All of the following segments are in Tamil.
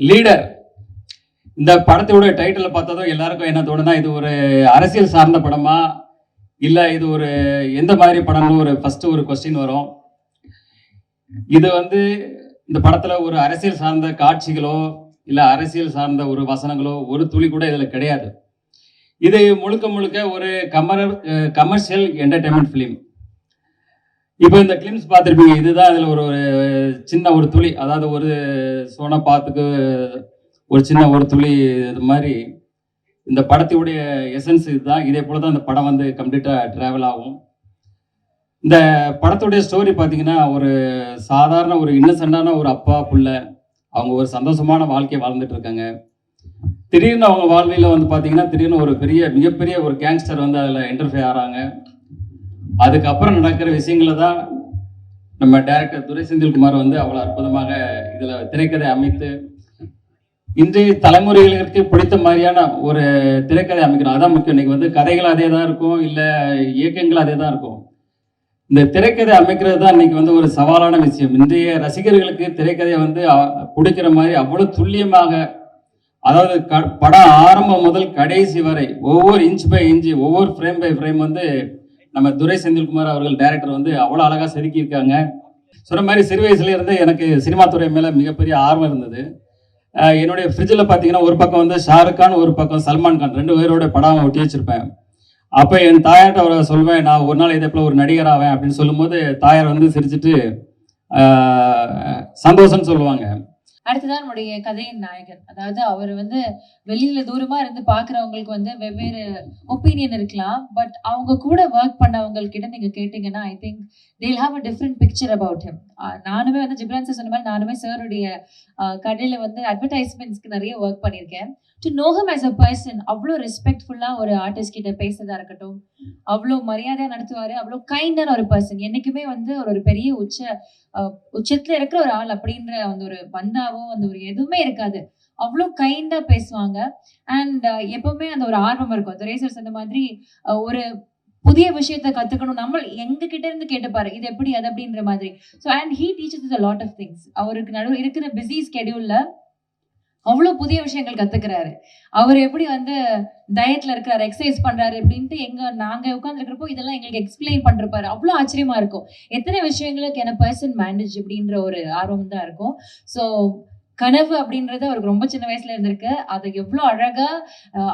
லீடர் இந்த படத்தோட டைட்டில் பார்த்ததும் எல்லாருக்கும் என்ன தோணுனா இது ஒரு அரசியல் சார்ந்த படமா இல்லை இது ஒரு எந்த மாதிரி படம்னு ஒரு ஃபர்ஸ்ட் ஒரு கொஸ்டின் வரும். இது வந்து இந்த படத்துல ஒரு அரசியல் சார்ந்த காட்சிகளோ இல்லை அரசியல் சார்ந்த ஒரு வசனங்களோ ஒரு துளி கூட இதில் கிடையாது. இது முழுக்க முழுக்க ஒரு கமர்ஷியல் என்டர்டைன்மெண்ட் ஃபிலிம். இப்போ இந்த கிளிம்ஸ் பார்த்துருப்பீங்க. இதுதான் அதில் ஒரு சின்ன ஒரு துளி, அதாவது ஒரு சோனா பாத்துக்கு ஒரு சின்ன ஒரு துளி இது மாதிரி இந்த படத்துடைய எசன்ஸ் இதுதான். இதே போல தான் இந்த படம் வந்து கம்ப்ளீட்டாக ட்ராவல் ஆகும். இந்த படத்துடைய ஸ்டோரி பார்த்தீங்கன்னா ஒரு சாதாரண ஒரு இன்னசென்டான ஒரு அப்பா புள்ள, அவங்க ஒரு சந்தோஷமான வாழ்க்கையை வாழ்ந்துட்டு இருக்காங்க. திடீர்னு அவங்க வாழ்வியில் வந்து பார்த்தீங்கன்னா திடீர்னு ஒரு மிகப்பெரிய ஒரு கேங்ஸ்டர் வந்து அதில் இன்டர்ஃபியர் ஆகிறாங்க. அதுக்கப்புறம் நடக்கிற விஷயங்களை தான் நம்ம டைரக்டர் துரை செந்தில்குமார் வந்து அவ்வளோ அற்புதமாக இதில் திரைக்கதை அமைத்து இன்றைய தலைமுறைகளுக்கு பிடித்த மாதிரியான ஒரு திரைக்கதை அமைக்கணும். அதான் முக்கியம். இன்னைக்கு வந்து கதைகள் அதே தான் இருக்கும், இல்லை இயக்கங்கள் அதே தான் இருக்கும். இந்த திரைக்கதை அமைக்கிறது தான் இன்னைக்கு வந்து ஒரு சவாலான விஷயம். இன்றைய ரசிகர்களுக்கு திரைக்கதையை வந்து பிடிக்கிற மாதிரி அவ்வளோ துல்லியமாக, அதாவது படம் ஆரம்பம் முதல் கடைசி வரை ஒவ்வொரு இன்ச் பை இன்ச்சு, ஒவ்வொரு ஃப்ரேம் பை ஃப்ரேம் வந்து நம்ம துரை செந்தில்குமார் அவர்கள் டைரக்டர் வந்து அவ்வளோ அழகாக செதுக்கியிருக்காங்க. சொன்ன மாதிரி சிறு வயசுல இருந்து எனக்கு சினிமா துறை மேலே மிகப்பெரிய ஆர்வம் இருந்தது. என்னுடைய ஃப்ரிட்ஜில் பார்த்தீங்கன்னா ஒரு பக்கம் வந்து ஷாருக் கான், ஒரு பக்கம் சல்மான் கான், 2 பேரோட படம் ஒட்டி வச்சிருப்பேன். அப்போ என் தாயார்கிட்ட அவரை சொல்வேன், நான் ஒரு நாள் இதே போல் ஒரு நடிகர் ஆவேன் அப்படின்னு சொல்லும்போது தாயார் வந்து சிரிச்சுட்டு சந்தோஷம்னு சொல்லுவாங்க. அடுத்ததான் நம்முடைய கதையின் நாயகன். அதாவது அவர் வந்து வெளியில தூரமா இருந்து பாக்குறவங்களுக்கு வந்து வெவ்வேறு ஒப்பீனியன் இருக்கலாம். பட் அவங்க கூட ஒர்க் பண்ணவங்க கிட்ட நீங்க கேட்டீங்கன்னா I think they'll have a different picture about him. நானுமே வந்து ஜிப்ரான் சார் சொன்ன மாதிரி நானுமே சாருடைய கடையில வந்து அட்வர்டைஸ்மெண்ட்ஸ்க்கு நிறைய ஒர்க் பண்ணியிருக்கேன். To know him as a person, அவ்வளோ ரெஸ்பெக்ட்ஃபுல்லாக ஒரு ஆர்டிஸ்ட் கிட்ட பேசுறதா இருக்கட்டும், அவ்வளோ மரியாதையாக நடத்துவார், அவ்வளோ கைண்டான ஒரு பர்சன். என்றைக்குமே வந்து ஒரு பெரிய உச்சத்தில் இருக்கிற ஒரு ஆள் அப்படின்ற அந்த ஒரு பந்தாவோ அந்த ஒரு எதுவுமே இருக்காது. அவ்வளோ கைண்டாக பேசுவாங்க. அண்ட் எப்பவுமே அந்த ஒரு ஆர்வம் இருக்கும். துரை சார் சொன்ன மாதிரி ஒரு புதிய விஷயத்த கத்துக்கணும், நம்ம எங்க கிட்ட இருந்து கேட்டுப்பாரு, இது எப்படி அது அப்படின்ற மாதிரி. So and he teachers a lot of things. அவருக்கு நடுவு இருக்கிற பிஸி ஸ்கெடியூல்ல அவ்வளோ புதிய விஷயங்கள் கத்துக்கிறாரு. அவர் எப்படி வந்து டயட்ல இருக்கிறாரு, எக்ஸசைஸ் பண்றாரு அப்படின்ட்டு நாங்க உட்காந்துருக்கிறப்போ இதெல்லாம் எங்களுக்கு எக்ஸ்பிளைன் பண்றப்பாரு. அவ்வளோ ஆச்சரியமா இருக்கும். எத்தனை விஷயங்களுக்கு என்ன பர்சன் மேனேஜ் அப்படின்ற ஒரு ஆர்வம் தான் இருக்கும். ஸோ கனவு அப்படின்றது அவருக்கு ரொம்ப சின்ன வயசுல இருந்திருக்கு. அதை எவ்வளோ அழகா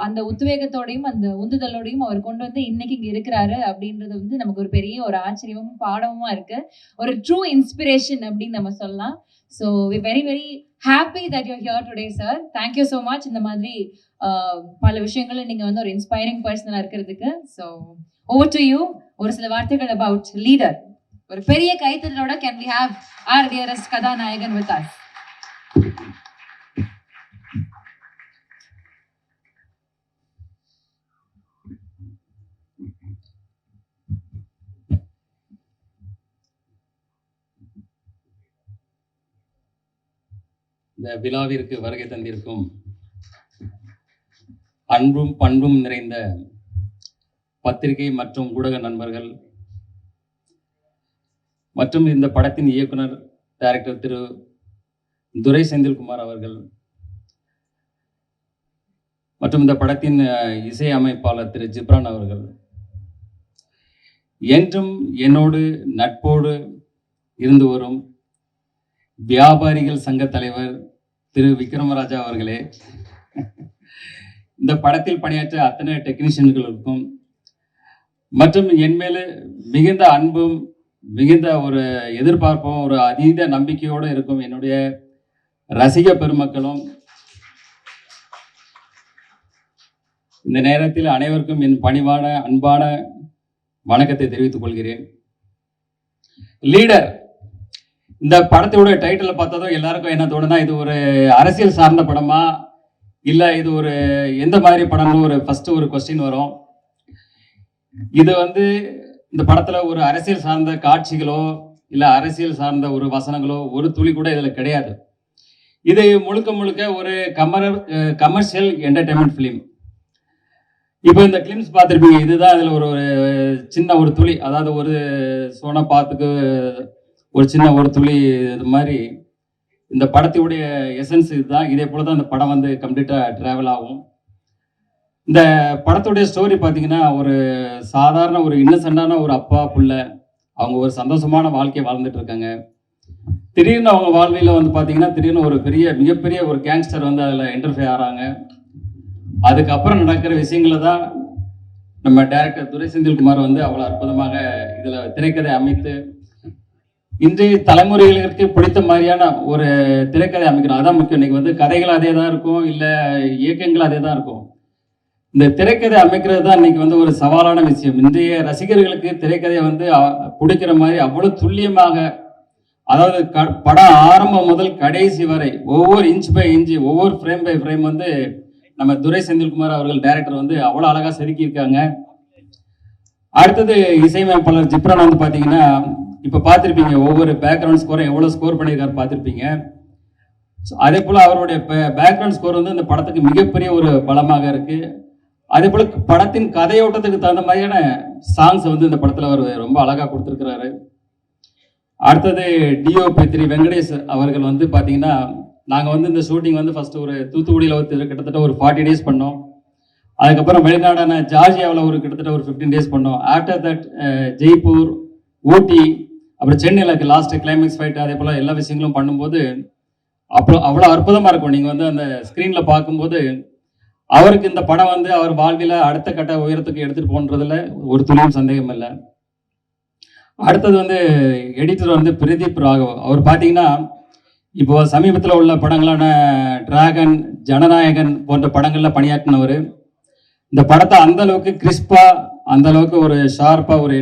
அந்த உத்வேகத்தோடையும் அந்த உந்துதலோடையும் அவர் கொண்டு வந்து இன்னைக்கு இங்க இருக்கிறாரு அப்படின்றது வந்து நமக்கு ஒரு பெரிய ஒரு ஆச்சரியமும் பாடமுமா இருக்கு. ஒரு ட்ரூ இன்ஸ்பிரேஷன் அப்படின்னு நம்ம சொல்லலாம். So we very very happy that you here today sir. Thank you so much. இந்த மாதிரி பல விஷயங்களை நீங்க வந்து ஒரு இன்ஸ்பைரிங் பர்சனலா இருக்கிறதுக்கு. So over to you. ஒரு சில வார்த்தைகள் அபவுட் லீடர். ஒரு பெரிய கைத்தட்டலோட can we have our dearest கதாநாயகன் வித் அஸ். இந்த விழாவிற்கு வருகை தந்திருக்கும் அன்பும் பண்பும் நிறைந்த பத்திரிகை மற்றும் ஊடக நண்பர்கள் மற்றும் இந்த படத்தின் இயக்குனர் டைரக்டர் திரு துரை செந்தில்குமார் அவர்கள் மற்றும் இந்த படத்தின் இசை அமைப்பாளர் திரு ஜிப்ரான் அவர்கள், என்றும் என்னோடு நட்போடு இருந்து வரும் வியாபாரிகள் சங்க தலைவர் திரு விக்ரமராஜா அவர்களே, இந்த படத்தில் பணியாற்ற அத்தனை டெக்னீஷியன்களுக்கும் மற்றும் என் மேல மிகுந்த அன்பும் மிகுந்த ஒரு எதிர்பார்ப்பும் ஒரு அதீத நம்பிக்கையோடு இருக்கும் என்னுடைய ரசிக பெருமக்களும், இந்த நேரத்தில் அனைவருக்கும் என் பணிவான அன்பான வணக்கத்தை தெரிவித்துக் கொள்கிறேன். லீடர் இந்த படத்தோட டைட்டில் பார்த்ததும் எல்லாருக்கும் என்ன தோணுனா இது ஒரு அரசியல் சார்ந்த படமா இல்லை இது ஒரு எந்த மாதிரி படம்னு ஒரு ஃபர்ஸ்ட் ஒரு கொஸ்டின் வரும். இது வந்து இந்த படத்துல ஒரு அரசியல் சார்ந்த காட்சிகளோ இல்லை அரசியல் சார்ந்த ஒரு வசனங்களோ ஒரு துளி கூட இதில் கிடையாது. இது முழுக்க முழுக்க ஒரு கமர்ஷியல் என்டர்டைன்மெண்ட் ஃபிலிம். இப்போ இந்த கிளிம்ஸ் பார்த்துருப்பீங்க. இதுதான் அதில் ஒரு சின்ன ஒரு துளி, அதாவது ஒரு சோனா பாத்துக்கு ஒரு சின்ன ஒரு துளி இது மாதிரி இந்த படத்துடைய எசன்ஸ் இதுதான். இதே போல தான் இந்த படம் வந்து கம்ப்ளீட்டாக ட்ராவல் ஆகும். இந்த படத்துடைய ஸ்டோரி பார்த்தீங்கன்னா, ஒரு சாதாரண ஒரு இன்னசென்ட்டான ஒரு அப்பா, புள்ள அவங்க ஒரு சந்தோஷமான வாழ்க்கையை வாழ்ந்துட்டு இருக்காங்க. திடீர்னு அவங்க வாழ்வியல வந்து பார்த்தீங்கன்னா, திடீர்னு ஒரு மிகப்பெரிய ஒரு கேங்ஸ்டர் வந்து அதில் இன்டர்ஃபியர் ஆகிறாங்க. அதுக்கப்புறம் நடக்கிற விஷயங்களை தான் நம்ம டைரக்டர் துரை செந்தில்குமார் வந்து அவ்வளோ அற்புதமாக இதில் திரைக்கதை அமைத்து இன்றைய தலைமுறைகளுக்கு பிடித்த மாதிரியான ஒரு திரைக்கதை அமைக்கணும். அதான் முக்கியம். இன்னைக்கு வந்து கதைகள் அதே தான் இருக்கும், இல்லை இயக்கங்கள் அதே தான் இருக்கும். இந்த திரைக்கதை அமைக்கிறது தான் இன்னைக்கு வந்து ஒரு சவாலான விஷயம். இன்றைய ரசிகர்களுக்கு திரைக்கதையை வந்து பிடிக்கிற மாதிரி அவ்வளோ துல்லியமாக, அதாவது படம் ஆரம்பம் முதல் கடைசி வரை ஒவ்வொரு இன்ச் பை இன்ச், ஒவ்வொரு ஃப்ரேம் பை ஃப்ரேம் வந்து நம்ம துரை செந்தில்குமார் அவர்கள் டைரக்டர் வந்து அவ்வளோ அழகாக செதுக்கியிருக்காங்க. அடுத்தது இசையமைப்பாளர் ஜிப்ரான் வந்து பார்த்தீங்கன்னா, இப்போ பார்த்துருப்பீங்க ஒவ்வொரு பேக்ரவுண்ட் ஸ்கோரும் எவ்வளோ ஸ்கோர் பண்ணியிருக்காரு பார்த்துருப்பீங்க. அதே போல் அவருடைய பேக்ரவுண்ட் ஸ்கோர் வந்து இந்த படத்துக்கு மிகப்பெரிய ஒரு பலமாக இருக்குது. அதே போல் படத்தின் கதையோட்டத்துக்கு தகுந்த மாதிரியான சாங்ஸ் வந்து இந்த படத்தில் அவர் ரொம்ப அழகாக கொடுத்துருக்கிறாரு. அடுத்தது டிஓபி திரு வெங்கடேஷ் அவர்கள் வந்து பார்த்தீங்கன்னா, நாங்கள் வந்து இந்த ஷூட்டிங் வந்து ஃபஸ்ட்டு ஒரு தூத்துக்குடியில் கிட்டத்தட்ட ஒரு 40 days பண்ணோம். அதுக்கப்புறம் வெளிநாடான ஜார்ஜியாவில் ஒரு கிட்டத்தட்ட ஒரு 15 days பண்ணோம். ஆஃப்டர் தட் ஜெய்ப்பூர், ஊட்டி, அப்புறம் சென்னையில் லாஸ்ட்டு கிளைமேக்ஸ் ஃபைட், அதே போல் எல்லா விஷயங்களும் பண்ணும்போது அப்புறம் அவ்வளோ அற்புதமாக இருக்கும். நீங்கள் வந்து அந்த ஸ்க்ரீனில் பார்க்கும்போது அவருக்கு இந்த படம் வந்து அவர் வாழ்வில் அடுத்த கட்ட உயரத்துக்கு எடுத்துகிட்டு போன்றதில் ஒரு துளியும் சந்தேகம் இல்லை. அடுத்தது வந்து எடிட்டர் வந்து பிரதீப் ராகவ். அவர் பார்த்தீங்கன்னா, இப்போ சமீபத்தில் உள்ள படங்களான டிராகன், ஜனநாயகன் போன்ற படங்களில் பணியாற்றினவர். இந்த படத்தை அந்த அளவுக்கு கிறிஸ்பாக, அந்த அளவுக்கு ஒரு ஷார்ப்பாக ஒரு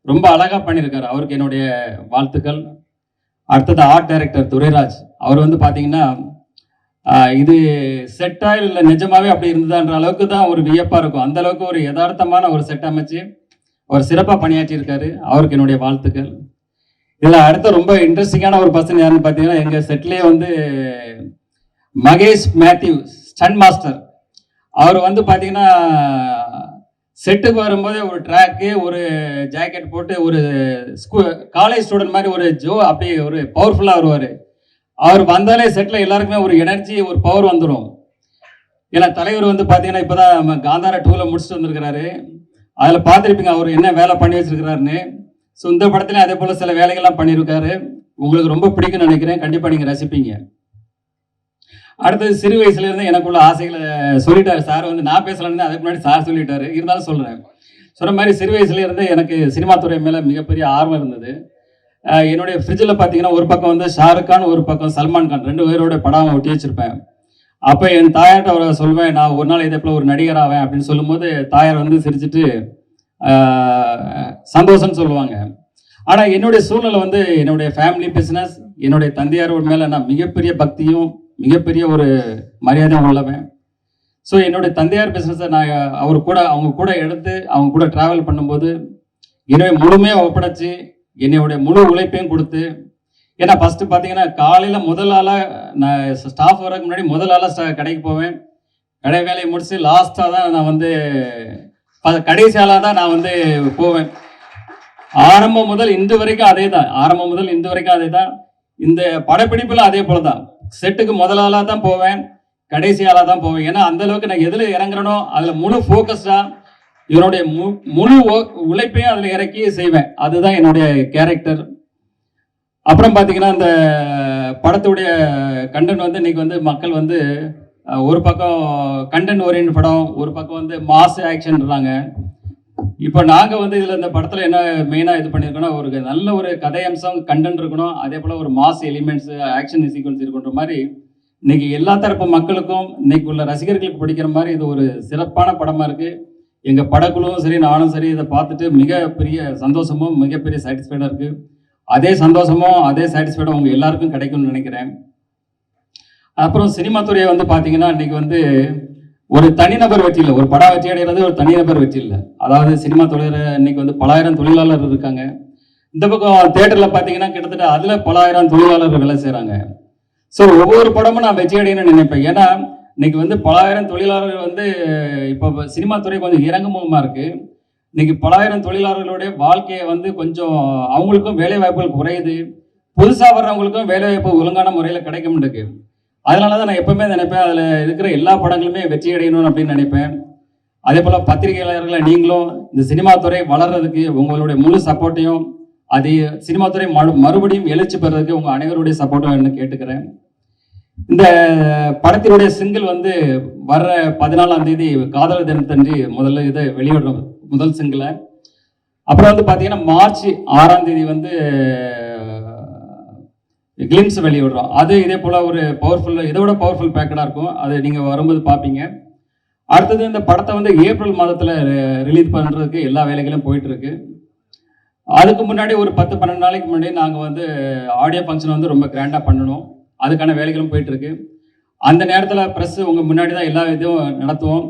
ரொம்ப அழகாக பண்ணியிருக்காரு. அவருக்கு என்னுடைய வாழ்த்துக்கள். அடுத்தது ஆர்ட் டைரக்டர் துரைராஜ். அவர் வந்து பார்த்தீங்கன்னா, இது செட்டா இல்லை நிஜமாவே அப்படி இருந்ததான்ற அளவுக்கு தான் ஒரு வியப்பாக இருக்கும். அந்த அளவுக்கு ஒரு யதார்த்தமான ஒரு செட் அமைச்சு அவர் சிறப்பாக பணியாற்றியிருக்காரு. அவருக்கு என்னுடைய வாழ்த்துக்கள். இதில் அடுத்த ரொம்ப இன்ட்ரெஸ்டிங்கான ஒரு பர்சன் யாருன்னு பார்த்தீங்கன்னா, எங்கள் செட்லேயே வந்து மகேஷ் மேத்யூ, ஸ்டன் மாஸ்டர். அவர் வந்து பார்த்தீங்கன்னா, செட்டுக்கு வரும்போது ஒரு ட்ராக்கு, ஒரு ஜாக்கெட் போட்டு ஒரு காலேஜ் ஸ்டூடெண்ட் மாதிரி ஒரு அப்படியே ஒரு பவர்ஃபுல்லாக வருவார். அவர் வந்தாலே செட்டில் எல்லாருக்குமே ஒரு எனர்ஜி, ஒரு பவர் வந்துடும். ஏன்னா தலைவர் வந்து பார்த்தீங்கன்னா, இப்போ தான் நம்ம காந்தாரா 2ல் முடிச்சுட்டு வந்திருக்கிறாரு. அதில் பார்த்துருப்பீங்க அவர் என்ன வேலை பண்ணி வச்சிருக்கிறாருன்னு. ஸோ இந்த படத்துலேயும் அதே போல் சில வேலைகள்லாம் பண்ணியிருக்காரு. உங்களுக்கு ரொம்ப பிடிக்கும்னு நினைக்கிறேன். கண்டிப்பாக நீங்கள் ரசிப்பீங்க. அடுத்தது சிறு வயசுலேருந்து எனக்குள்ள ஆசைகளை சொல்லிட்டாரு சார். வந்து நான் பேசலான்னு அதுக்கு முன்னாடி சார் சொல்லிட்டாரு, இருந்தாலும் சொல்கிறேன். சொன்ன மாதிரி சிறு வயசுலேருந்து எனக்கு சினிமா துறை மேலே மிகப்பெரிய ஆர்வம் இருந்தது. என்னுடைய ஃப்ரிட்ஜில் பார்த்தீங்கன்னா, ஒரு பக்கம் வந்து ஷாருக் கான், ஒரு பக்கம் சல்மான் கான், 2 பேரோட படம் ஒட்டி வச்சுருப்பேன். அப்போ என் தாயார்கிட்ட அவரை சொல்வேன், நான் ஒரு நாள் இதே போல் ஒரு நடிகர் ஆவேன் அப்படின்னு சொல்லும்போது தாயார் வந்து சிரிச்சுட்டு சந்தோஷம்னு சொல்லுவாங்க. ஆனால் என்னுடைய சூழ்நிலை வந்து என்னுடைய ஃபேமிலி பிஸ்னஸ், என்னுடைய தந்தையாரோட மேலே நான் மிகப்பெரிய பக்தியும் மிகப்பெரிய ஒரு மரியாதையும் உள்ளவன். ஸோ என்னுடைய தந்தையார் பிஸ்னஸை நான் அவங்க கூட எடுத்து அவங்க கூட ட்ராவல் பண்ணும்போது என்னுடைய முழுமையாக ஒப்படைச்சி என்னுடைய முழு உழைப்பையும் கொடுத்து, ஏன்னா ஃபஸ்ட்டு பார்த்தீங்கன்னா காலையில் முதல் ஆளாக நான் ஸ்டாஃப் வரக்கு முன்னாடி முதல் ஆளாக கடைக்கு போவேன். கடை வேலையை முடிச்சு லாஸ்ட்டாக தான் நான் வந்து கடைசி ஆளாக தான் நான் வந்து போவேன். ஆரம்பம் முதல் இன்று வரைக்கும் அதே தான். இந்த படப்பிடிப்பில் அதே போல தான். செட்டுக்கு முதல் ஆளாக தான் போவேன், கடைசி ஆளாக தான் போவேன். ஏன்னா அந்த அளவுக்கு நான் எதில் இறங்குறனோ அதில் முழு ஃபோக்கஸ்டாக இவனுடைய முழு உழைப்பையும் அதில் இறக்கி செய்வேன். அதுதான் என்னுடைய கேரக்டர். அப்புறம் பார்த்தீங்கன்னா, இந்த படத்துடைய கண்டென்ட் வந்து இன்னைக்கு வந்து மக்கள் வந்து ஒரு பக்கம் கண்டென்ட் ஓரியன்ட் படம், ஒரு பக்கம் வந்து மாஸ் ஆக்ஷன்றாங்க. இப்போ நாங்கள் வந்து இதில் இந்த படத்தில் என்ன மெயினாக இது பண்ணியிருக்கோன்னா, ஒரு நல்ல ஒரு கதை அம்சம், கண்டென்ட் இருக்கணும், அதே போல் ஒரு மாஸ் எலிமெண்ட்ஸு, ஆக்ஷன் சீக்வன்ஸ் இருக்குன்ற மாதிரி இன்னைக்கு எல்லா தரப்பு மக்களுக்கும் இன்னைக்கு உள்ள ரசிகர்களுக்கு பிடிக்கிற மாதிரி இது ஒரு சிறப்பான படமாக இருக்குது. எங்கள் படக்குழுவும் சரி, நானும் சரி, இதை பார்த்துட்டு மிகப்பெரிய சந்தோஷமும் மிகப்பெரிய சாட்டிஸ்ஃபைடாக இருக்குது. அதே சந்தோஷமும் அதே சாட்டிஸ்ஃபைடும் உங்கள் எல்லாருக்கும் கிடைக்கும்னு நினைக்கிறேன். அப்புறம் சினிமா துறையை வந்து பார்த்தீங்கன்னா, இன்னைக்கு வந்து ஒரு தனிநபர் வெற்றி இல்லை, ஒரு படம் வெற்றி அடைகிறது ஒரு தனிநபர் வெற்றி இல்லை. அதாவது சினிமா துறையில் இன்னைக்கு வந்து பலாயிரம் தொழிலாளர் இருக்காங்க. இந்த பக்கம் தேட்டரில் பார்த்தீங்கன்னா கிட்டத்தட்ட அதில் பலாயிரம் தொழிலாளர்கள் வேலை செய்கிறாங்க. ஸோ ஒவ்வொரு படமும் நான் வெற்றி அடையணும்னு நினைப்பேன். ஏன்னா இன்னைக்கு வந்து பலாயிரம் தொழிலாளர்கள் வந்து இப்போ சினிமா துறை கொஞ்சம் இறங்குமுகமாக இருக்குது. இன்னைக்கு பலாயிரம் தொழிலாளர்களுடைய வாழ்க்கையை வந்து கொஞ்சம் அவங்களுக்கும் வேலை வாய்ப்புகள் குறையுது. புதுசாக வர்றவங்களுக்கும் வேலை வாய்ப்பு ஒழுங்கான முறையில் கிடைக்க மாட்டேங்குது. அதனால தான் நான் எப்பவுமே நினைப்பேன், அதில் இருக்கிற எல்லா படங்களுமே வெற்றி அடையணும்னு அப்படின்னு நினைப்பேன். அதே போல் பத்திரிகையாளர்களை நீங்களும் இந்த சினிமா துறை வளர்றதுக்கு உங்களுடைய முழு சப்போர்ட்டையும், அது சினிமா துறை மறுபடியும் எழுச்சி பெறதுக்கு உங்கள் அனைவருடைய சப்போர்ட்டும் என்ன கேட்டுக்கிறேன். இந்த படத்தினுடைய சிங்கிள் வந்து வர்ற 14ஆம் தேதி காதலர் தினத்தன்று முதல்ல இதை வெளியிடுறோம், முதல் சிங்கிளை. அப்புறம் வந்து பார்த்தீங்கன்னா மார்ச் 6ஆம் தேதி வந்து கிளிம்ஸ் வெளியிடுறோம். அது இதே போல் ஒரு பவர்ஃபுல், இதை விட பவர்ஃபுல் பேக்கடாக இருக்கும். அது நீங்கள் வரும்போது பார்ப்பீங்க. அடுத்தது இந்த படத்தை வந்து ஏப்ரல் மாதத்தில் ரிலீஸ் பண்ணுறதுக்கு எல்லா வேலைகளும் போயிட்டுருக்கு. அதுக்கு முன்னாடி ஒரு 10-12 நாளைக்கு முன்னாடி நாங்கள் வந்து ஆடியோ ஃபங்க்ஷன் வந்து ரொம்ப கிராண்டாக பண்ணணும். அதுக்கான வேலைகளும் போயிட்டுருக்கு. அந்த நேரத்தில் ப்ரெஸ் உங்கள் முன்னாடி தான் எல்லா இதுவும் நடத்துவோம்.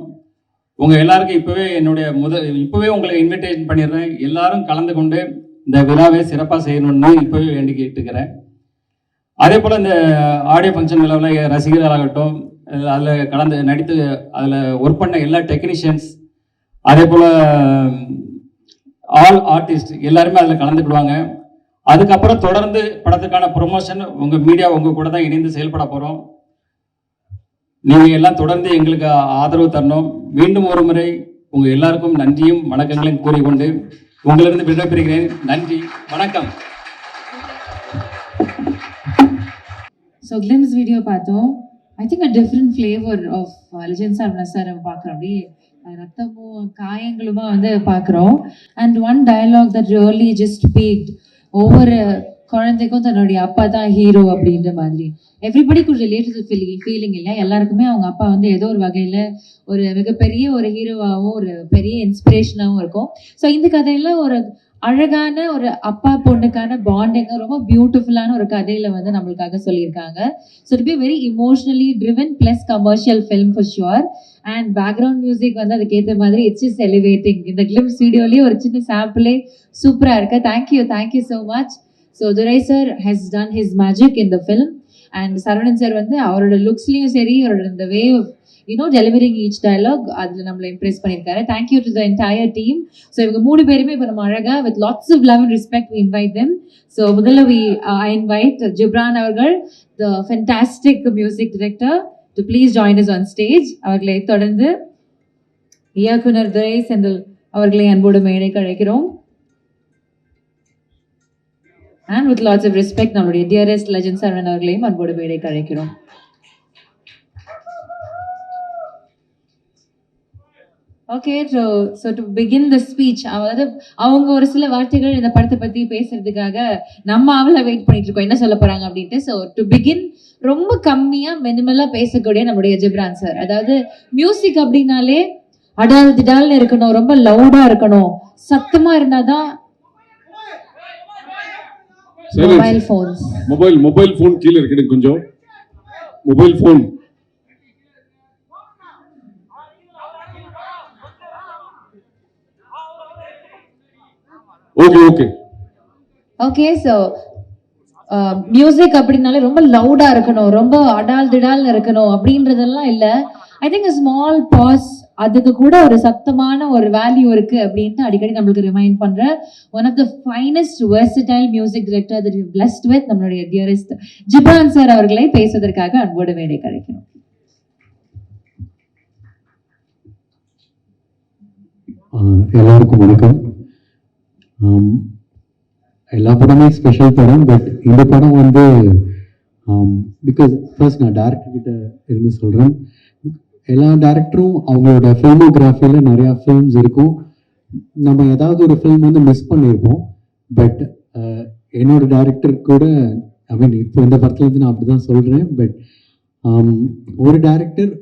உங்கள் எல்லாருக்கும் இப்போவே உங்களுக்கு இன்விடேஷன் பண்ணிடுறேன். எல்லாரும் கலந்து கொண்டு இந்த விழாவை சிறப்பாக செய்யணும்னு இப்போவே வேண்டி கேட்டுக்கிறேன். அதே போல் இந்த ஆடியோ ஃபங்க்ஷன் விழாவில் ரசிகர்களாகட்டும், அதில் கலந்து நடித்து அதில் ஒர்க் பண்ண எல்லா டெக்னீஷியன்ஸ், அதே போல் ஆல் ஆர்டிஸ்ட் எல்லாருமே அதில் கலந்துக்கிடுவாங்க. அதுக்கப்புறம் தொடர்ந்து படத்துக்கான ப்ரொமோஷன் உங்கள் மீடியா உங்கள் கூட தான் இணைந்து செயல்பட போகிறோம். நீங்கள் எல்லாம் தொடர்ந்து எங்களுக்கு ஆதரவு தரணும். மீண்டும் ஒரு முறை உங்கள் எல்லாருக்கும் நன்றியும் வணக்கங்களையும் கூறிக்கொண்டு உங்களிருந்து விடைபெறுகிறேன். நன்றி, வணக்கம். ஸோ கிளிம்ஸ் வீடியோ பார்த்தோம். I think a different flavour of legend sir நம்ம பார்க்குறோம். அப்படியே ரத்தமும் காயங்களுமா வந்து பார்க்குறோம். And one dialogue that really just peaked, ஒவ்வொரு குழந்தைக்கும் தன்னுடைய அப்பா தான் ஹீரோ அப்படின்ற மாதிரி. Everybody could relate to feeling இல்லை, எல்லாருக்குமே அவங்க அப்பா வந்து ஏதோ ஒரு வகையில் ஒரு மிகப்பெரிய ஒரு ஹீரோவாகவும் ஒரு பெரிய இன்ஸ்பிரேஷனாகவும் இருக்கும். ஸோ இந்த கதையில் ஒரு அழகான ஒரு அப்பா பொண்ணுக்கான பாண்டிங்க ரொம்ப பியூட்டிஃபுல்லான ஒரு கதையில வந்து நம்மளுக்காக சொல்லியிருக்காங்க. So it be very emotionally driven plus commercial film for sure. And background music வந்து அதுக்கேற்ற மாதிரி இட்ஸ் இஸ் எலிவேட்டிங். இந்த கிளிம்ஸ் வீடியோலேயே ஒரு சின்ன சாம்பிளே சூப்பராக இருக்கு. Thank you so much. So Durai sir has done his magic in the film. And Saravanan sir வந்து அவரோட லுக்ஸ்லையும் சரி, அவரோட இந்த way of delivering each dialogue அதில் நம்மளை இம்ப்ரெஸ் பண்ணியிருக்காரு. Thank you to the entire team. So இவங்க 3 பேருமே இப்போ நம்ம அழகா with lots of love and respect we invite them. So முதல்ல I invite ஜிப்ரான் அவர்கள், the fantastic music director, to please join us on stage. அவர்களை தொடர்ந்து இயக்குனர் துரை செந்தில் அவர்களை அன்போடு மேடைக்கு அழைக்கிறோம். And with lots of respect நம்மளுடைய dearest legend சரவணன் அவர்களையும் அன்போடு மேடைக்கு அழைக்கிறோம். Okay, so to begin the speech, அதாவது அவங்க ஒரு சில வார்த்தைகள் இந்த படத்தை பற்றி பேசுறதுக்காக நம்ம அவளை வெயிட் பண்ணிட்டு இருக்கோம், என்ன சொல்ல போறாங்க அப்படின்ட்டு. ஸோ டு பிகின் ரொம்ப கம்மியாக மினிமலாக பேசக்கூடிய நம்மளுடைய ஜிப்ரான் சார். அதாவது மியூசிக் அப்படின்னாலே அடால் திடால்னு இருக்கணும், ரொம்ப லவுடாக இருக்கணும், சத்தமாக இருந்தால் தான். மொபைல் ஃபோன் கீழே இருக்கு, கொஞ்சம் mobile phone. Okay, so music அப்படின்னாலே ரொம்ப லவுடா இருக்கணும், ரொம்ப அடால் திடால்னு இருக்கணும் அப்படின்றதெல்லாம் இல்லை. ஐ திங்க் ஸ்மால் பாஸ், அதுக்கு கூட ஒரு சத்தமான ஒரு வேல்யூ இருக்கு அப்படின்ட்டு அடிக்கடி நம்மளுக்கு ரிமைண்ட் பண்ற one of the finest versatile music director that we are blessed with, நம்மளுடைய டியரஸ்ட் ஜிப்ரான் சார் அவர்களை பேசுவதற்காக அன்போடு மேடை கிடைக்கணும். எல்லாருக்கும் வணக்கம். எல்லா படமே ஸ்பெஷல் படம், பட் இந்த படம் வந்து பிகாஸ் ஃபர்ஸ்ட் நான் டேரக்டர் கிட்ட இருந்து சொல்கிறேன். எல்லா டேரக்டரும் அவங்களோட ஃபில்மோகிராஃபியில் நிறையா ஃபில்ம்ஸ் இருக்கும். நம்ம ஏதாவது ஒரு ஃபில்ம் வந்து மிஸ் பண்ணியிருப்போம். பட் என்னோட டேரக்டர் கூட, ஐ மீன் இப்போ இந்த படத்துலேருந்து நான் அப்படி தான் சொல்கிறேன். பட் ஒரு டேரக்டர்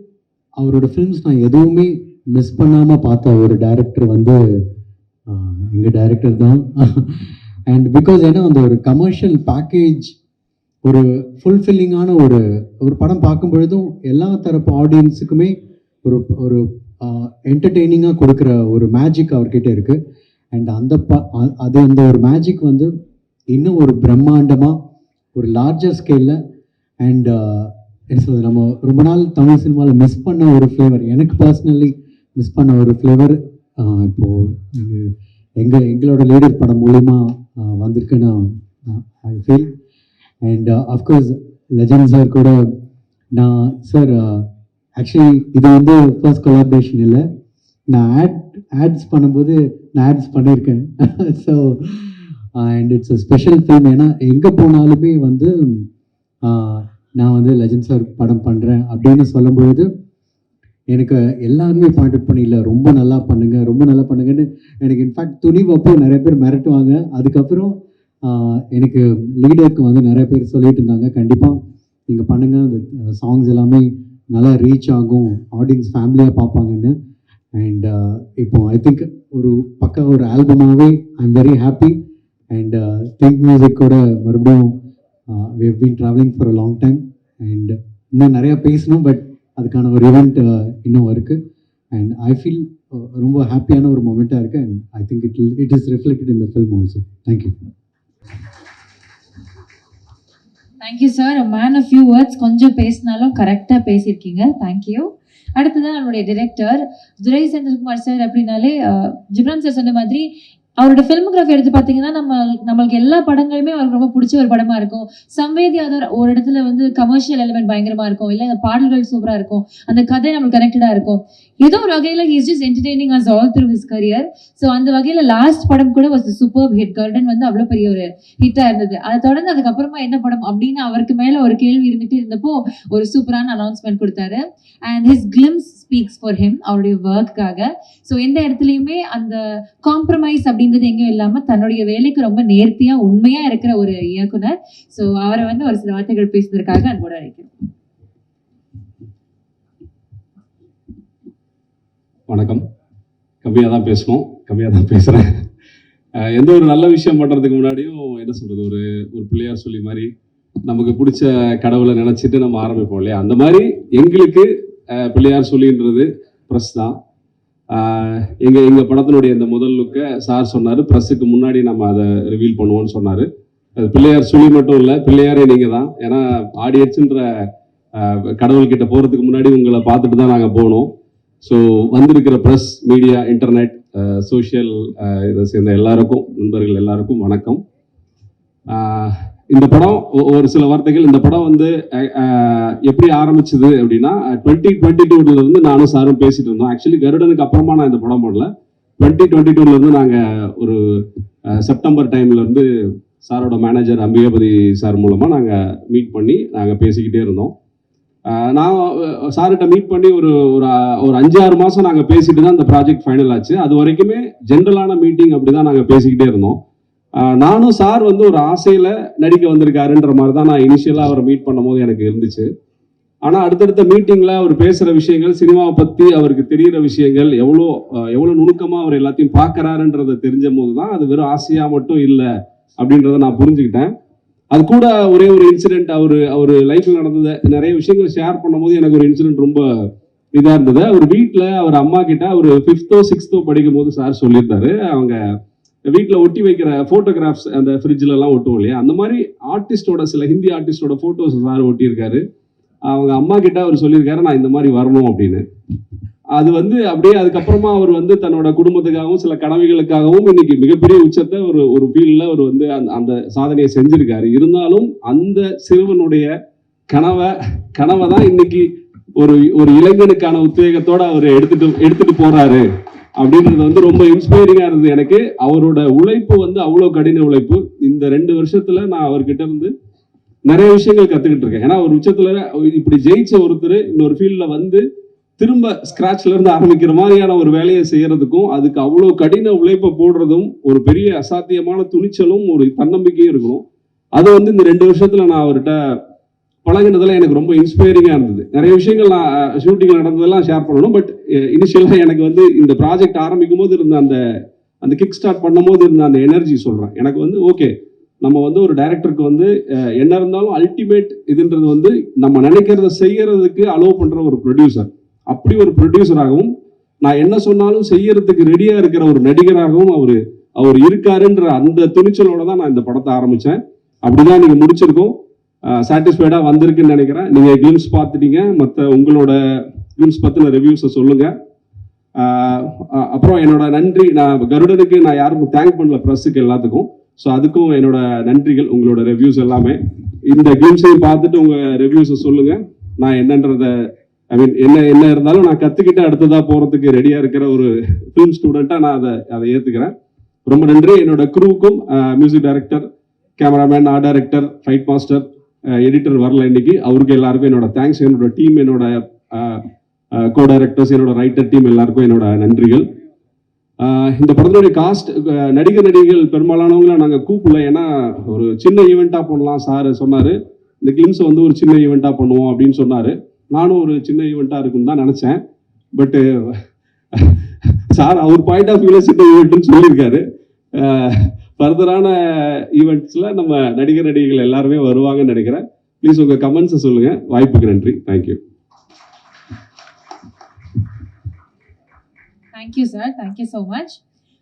அவரோட ஃபில்ம்ஸ் நான் எதுவுமே மிஸ் பண்ணாமல் பார்த்த ஒரு டேரக்டர் வந்து எங்கள் டைரக்டர் தான். அண்ட் பிகாஸ் ஏன்னா அந்த ஒரு கமர்ஷியல் பேக்கேஜ், ஒரு ஃபுல்ஃபில்லிங்கான ஒரு படம் பார்க்கும் பொழுதும் எல்லா தரப்பு ஆடியன்ஸுக்குமே ஒரு என்டர்டெய்னிங்காக கொடுக்குற ஒரு மேஜிக் அவர்கிட்ட இருக்குது. அண்ட் அந்த ஒரு மேஜிக் வந்து இன்னும் ஒரு பிரம்மாண்டமாக ஒரு லார்ஜர் ஸ்கேலில் அண்ட் என்ன சொல்றது, நம்ம ரொம்ப நாள் தமிழ் சினிமாவில் மிஸ் பண்ண ஒரு ஃப்ளேவர், எனக்கு பர்சனலி மிஸ் பண்ண ஒரு ஃப்ளேவர் இப்போது எங்களோட லீடர் படம் மூலிமா வந்திருக்குன்னு I feel. And of course legend sir கூட நான் சார் ஆக்சுவலி இது வந்து ஃபர்ஸ்ட் கொலாபரேஷன் இல்லை, நான் ஆட்ஸ் பண்ணும்போது நான் ஆட்ஸ் பண்ணியிருக்கேன். So and it's a special film. ஏன்னா எங்கே போனாலுமே வந்து நான் வந்து லெஜண்ட் சார் படம் பண்ணுறேன் அப்படின்னு சொல்லும்பொழுது எனக்கு எல்லாருமே பாயிண்ட் அவுட் பண்ணி இல்லை ரொம்ப நல்லா பண்ணுங்கன்னு எனக்கு இன்ஃபேக்ட் துணிவப்போ நிறைய பேர் மிரட்டுவாங்க. அதுக்கப்புறம் எனக்கு லீடருக்கு வந்து நிறைய பேர் சொல்லிட்டு இருந்தாங்க, கண்டிப்பாக நீங்கள் பண்ணுங்கள், அந்த சாங்ஸ் எல்லாமே நல்லா ரீச் ஆகும், ஆடியன்ஸ் ஃபேமிலியாக பார்ப்பாங்கன்னு. அண்ட் இப்போ ஐ திங்க் ஒரு ஆல்பமாகவே I am very happy. And think மியூசிக்கோட மறுபடியும் we have been traveling for a long time and இன்னும் நிறையா பேசணும், பட் அதுக்கான ஒரு ஈவெண்ட் இன்னும் இருக்குது. அண்ட் ஐ ஃபீல் ரொம்ப ஹாப்பியான ஒரு மொமெண்ட்டாக இருக்குது. And I think it is reflected in the film also. Thank you. Thank you sir. Man of few words, கொஞ்சம் பேசினாலும் கரெக்டாக பேசியிருக்கீங்க. தேங்க்யூ. அடுத்ததான் நம்மளுடைய டிரெக்டர் துரை செந்தில்குமார் சார். அப்படின்னாலே ஜிப்ரான் சார் சொன்ன மாதிரி அவரோட ஃபில்மோகிராஃபி எடுத்து பார்த்தீங்கன்னா நம்மளுக்கு எல்லா படங்களுமே அவருக்கு ரொம்ப பிடிச்ச ஒரு படமா இருக்கும். சம்வேதியாதர் ஒரு இடத்துல வந்து கமர்ஷியல் எலிமெண்ட் பயங்கரமா இருக்கும், இல்லை அந்த பாடல்கள் சூப்பரா இருக்கும், அந்த கதை நம்மளுக்கு கனெக்டடா இருக்கும். ஏதோ ஒரு வகையில் he is just entertaining as all through his career. So அந்த வகையில் லாஸ்ட் படம் கூட வாஸ் சூப்பர் ஹிட். கர்டன் வந்து அவ்வளோ பெரிய ஒரு ஹிட்டாக இருந்தது. அதை தொடர்ந்து அதுக்கப்புறமா என்ன படம் அப்படின்னு அவருக்கு மேலே ஒரு கேள்வி இருந்துட்டு இருந்தப்போ ஒரு சூப்பரான அனௌன்ஸ்மெண்ட் கொடுத்தாரு. And his glimpse speaks for him, அவருடைய ஒர்க்குக்காக. ஸோ எந்த இடத்துலையுமே அந்த காம்ப்ரமைஸ் அப்படின்றது எங்கேயும் இல்லாமல் தன்னுடைய வேலைக்கு ரொம்ப நேர்த்தியாக உண்மையாக இருக்கிற ஒரு இயக்குனர். ஸோ அவரை வந்து ஒரு சில வார்த்தைகள் பேசுவதற்காக அன்போடு அழைக்கிறேன். வணக்கம். கம்மியாக தான் பேசணும், கம்மியாக தான் பேசுகிறேன். எந்த ஒரு நல்ல விஷயம் பண்ணுறதுக்கு முன்னாடியும் என்ன சொல்கிறது, ஒரு பிள்ளையார் சொல்லி மாதிரி நமக்கு பிடிச்ச கடவுளை நினச்சிட்டு நம்ம ஆரம்பிப்போம் இல்லையா, அந்த மாதிரி எங்களுக்கு பிள்ளையார் சொல்லின்றது ப்ரெஸ் தான். எங்கள் படத்தினுடைய இந்த முதல் லுக்கை சார் சொன்னார், ப்ரெஸ்ஸுக்கு முன்னாடி நம்ம அதை ரிவீல் பண்ணுவோன்னு சொன்னார். அது பிள்ளையார் சொல்லி மட்டும் இல்லை, பிள்ளையாரே நீங்கள் தான். ஏன்னா ஆடியன்ஸுன்ற கடவுள்கிட்ட போகிறதுக்கு முன்னாடி உங்களை பார்த்துட்டு தான் நாங்கள் போனோம். ஸோ வந்திருக்கிற ப்ரெஸ், மீடியா, இன்டர்நெட், சோஷியல் இதை சேர்ந்த எல்லாருக்கும், நண்பர்கள் எல்லாருக்கும் வணக்கம். இந்த படம் ஒரு சில வார்த்தைகள். இந்த படம் வந்து எப்படி ஆரம்பிச்சது அப்படின்னா 2022 நானும் சாரும் பேசிட்டு இருந்தோம். ஆக்சுவலி கருடனுக்கு அப்புறமா நான் இந்த படம் பண்ணல. 2022 நாங்கள் ஒரு செப்டம்பர் டைம்லேருந்து சாரோட மேனேஜர் அம்பிகாபதி சார் மூலமாக நாங்கள் மீட் பண்ணி நாங்கள் பேசிக்கிட்டே இருந்தோம். நான் சார்கிட்ட மீட் பண்ணி ஒரு 5-6 மாதம் நாங்கள் பேசிட்டு தான் இந்த ப்ராஜெக்ட் ஃபைனல் ஆச்சு. அது வரைக்குமே ஜென்ரலான மீட்டிங் அப்படி தான் நாங்கள் பேசிக்கிட்டே இருந்தோம். நானும் சார் வந்து ஒரு ஆசையில் நடிக்க வந்திருக்காருன்ற மாதிரி தான் நான் இனிஷியலாக அவரை மீட் பண்ணும் போது எனக்கு இருந்துச்சு. ஆனால் அடுத்தடுத்த மீட்டிங்கில் அவர் பேசுகிற விஷயங்கள், சினிமாவை பற்றி அவருக்கு தெரிகிற விஷயங்கள், எவ்வளோ நுணுக்கமாக அவர் எல்லாத்தையும் பார்க்குறாருன்றதை தெரிஞ்ச போது தான் அது வெறும் ஆசையாக மட்டும் இல்லை அப்படின்றத நான் புரிஞ்சுக்கிட்டேன். அது கூட ஒரே ஒரு இன்சிடென்ட், அவர் லைஃப்பில் நடந்தது நிறைய விஷயங்கள் ஷேர் பண்ணும்போது எனக்கு ஒரு இன்சிடென்ட் ரொம்ப இதாக இருந்தது. அவர் வீட்டில் அவர் அம்மா கிட்ட அவர் 5th or 6th படிக்கும் போது சார் சொல்லியிருந்தாரு, அவங்க வீட்டில் ஒட்டி வைக்கிற ஃபோட்டோகிராஃப்ஸ் அந்த ஃப்ரிட்ஜிலலாம் ஒட்டுவோம் இல்லையா, அந்த மாதிரி ஆர்டிஸ்டோட, சில ஹிந்தி ஆர்டிஸ்டோட ஃபோட்டோஸ் சார் ஒட்டியிருக்காரு. அவங்க அம்மா கிட்ட அவர் சொல்லியிருக்காரு, நான் இந்த மாதிரி வரணும் அப்படின்னு. அது வந்து அப்படியே அதுக்கப்புறமா அவர் வந்து தன்னோட குடும்பத்துக்காகவும் சில கனவுகளுக்காகவும் இன்னைக்கு மிகப்பெரிய உச்சத்தை ஒரு ஃபீல்டில் அவர் வந்து அந்த சாதனையை செஞ்சிருக்காரு. இருந்தாலும் அந்த சிறுவனுடைய கனவை தான் இன்னைக்கு ஒரு இளைஞனுக்கான உத்வேகத்தோட அவர் எடுத்துட்டு போறாரு அப்படின்றது வந்து ரொம்ப இன்ஸ்பைரிங்கா இருந்தது எனக்கு. அவரோட உழைப்பு வந்து அவ்வளோ கடின உழைப்பு. இந்த 2 வருஷத்துல நான் அவர்கிட்ட இருந்து நிறைய விஷயங்கள் கத்துக்கிட்டு இருக்கேன். ஏன்னா ஒரு உச்சத்துல இப்படி ஜெயிச்ச ஒருத்தர் இன்னொரு ஃபீல்ட்ல வந்து திரும்ப ஸ்கிராச்ல இருந்து ஆரம்பிக்கிற மாதிரியான ஒரு வேலையை செய்யறதுக்கும், அதுக்கு அவ்வளோ கடின உழைப்பை போடுறதும், ஒரு பெரிய அசாத்தியமான துணிச்சலும் ஒரு தன்னம்பிக்கையும் இருக்கணும். அது வந்து இந்த 2 வருஷத்துல நான் அவர்கிட்ட பழகினதுல எனக்கு ரொம்ப இன்ஸ்பைரிங்கா இருந்தது. நிறைய விஷயங்கள் நான் ஷூட்டிங் நடந்ததெல்லாம் ஷேர் பண்ணணும். பட் இனிஷியலா எனக்கு வந்து இந்த ப்ராஜெக்ட் ஆரம்பிக்கும் போது இருந்த அந்த கிக் ஸ்டார்ட் பண்ணும் போது இருந்த அந்த எனர்ஜி சொல்றேன். எனக்கு வந்து ஓகே, நம்ம வந்து ஒரு டைரக்டருக்கு வந்து என்ன இருந்தாலும் அல்டிமேட் இதுன்றது வந்து நம்ம நினைக்கிறத செய்யறதுக்கு அலோவ் பண்ற ஒரு ப்ரொடியூசர். அப்படி ஒரு ப்ரொடியூசராகவும் நான் என்ன சொன்னாலும் செய்யறதுக்கு ரெடியா இருக்கிற ஒரு நடிகராகவும் அவர் இருக்காருன்ற அந்த துணிச்சலோட தான் நான் இந்த படத்தை ஆரம்பிச்சேன். அப்படிதான் நீங்க முடிச்சிருக்கோம். சாட்டிஸ்ஃபைடா வந்திருக்குன்னு நினைக்கிறேன். நீங்க கிளிம்ஸ் பார்த்துட்டீங்க, மற்ற உங்களோட கிளிம்ஸ் பத்தின ரிவ்யூஸை சொல்லுங்க. அப்புறம் என்னோட நன்றி, நான் கருடனுக்கு நான் யாருக்கும் தேங்க் பண்ணல, ப்ரெஸ்ஸுக்கு எல்லாத்துக்கும். ஸோ அதுக்கும் என்னோட நன்றிகள். உங்களோட ரிவ்யூஸ் எல்லாமே இந்த கிளிம்ஸையும் பார்த்துட்டு உங்கள் ரிவ்யூஸை சொல்லுங்கள். நான் என்னன்றதை ஐ மீன் என்ன இருந்தாலும் நான் கற்றுக்கிட்டு அடுத்ததாக போகிறதுக்கு ரெடியாக இருக்கிற ஒரு ஃபிலிம் ஸ்டூடெண்ட்டாக நான் அதை ஏற்றுக்கிறேன். ரொம்ப நன்றி. என்னோட க்ரூவுக்கும் music director, cameraman, art director, fight master, editor வரல இன்னைக்கு, அவருக்கு எல்லாருக்கும் என்னோட தேங்க்ஸ். என்னோட டீம், என்னோட கோ டைரக்டர்ஸ், என்னோட ரைட்டர் டீம் எல்லாருக்கும் என்னோட நன்றிகள். இந்த படத்தினுடைய காஸ்ட், நடிகர்கள் பெரும்பாலானவங்கள நாங்கள் கூப்பிடல. ஏன்னா ஒரு சின்ன ஈவெண்ட்டாக பண்ணலாம் சார் சொன்னார். இந்த கிளிம்ஸை வந்து ஒரு சின்ன ஈவெண்ட்டாக பண்ணுவோம் அப்படின்னு சொன்னார். நானும் ஒரு சின்ன ஈவெண்ட்டாக இருக்குன்னு தான் நினச்சேன். பட்டு சார் அவர் பாயிண்ட் ஆஃப் வியூவில் சின்ன ஈவெண்ட்டுன்னு சொல்லியிருக்காரு. ஃபர்தரான ஈவெண்ட்ஸில் நம்ம நடிகர்கள் எல்லாருமே வருவாங்கன்னு நினைக்கிறேன். ப்ளீஸ் உங்கள் கமெண்ட்ஸை சொல்லுங்கள். வாய்ப்புக்கு நன்றி. Thank you. Thank you, sir. Thank you so much.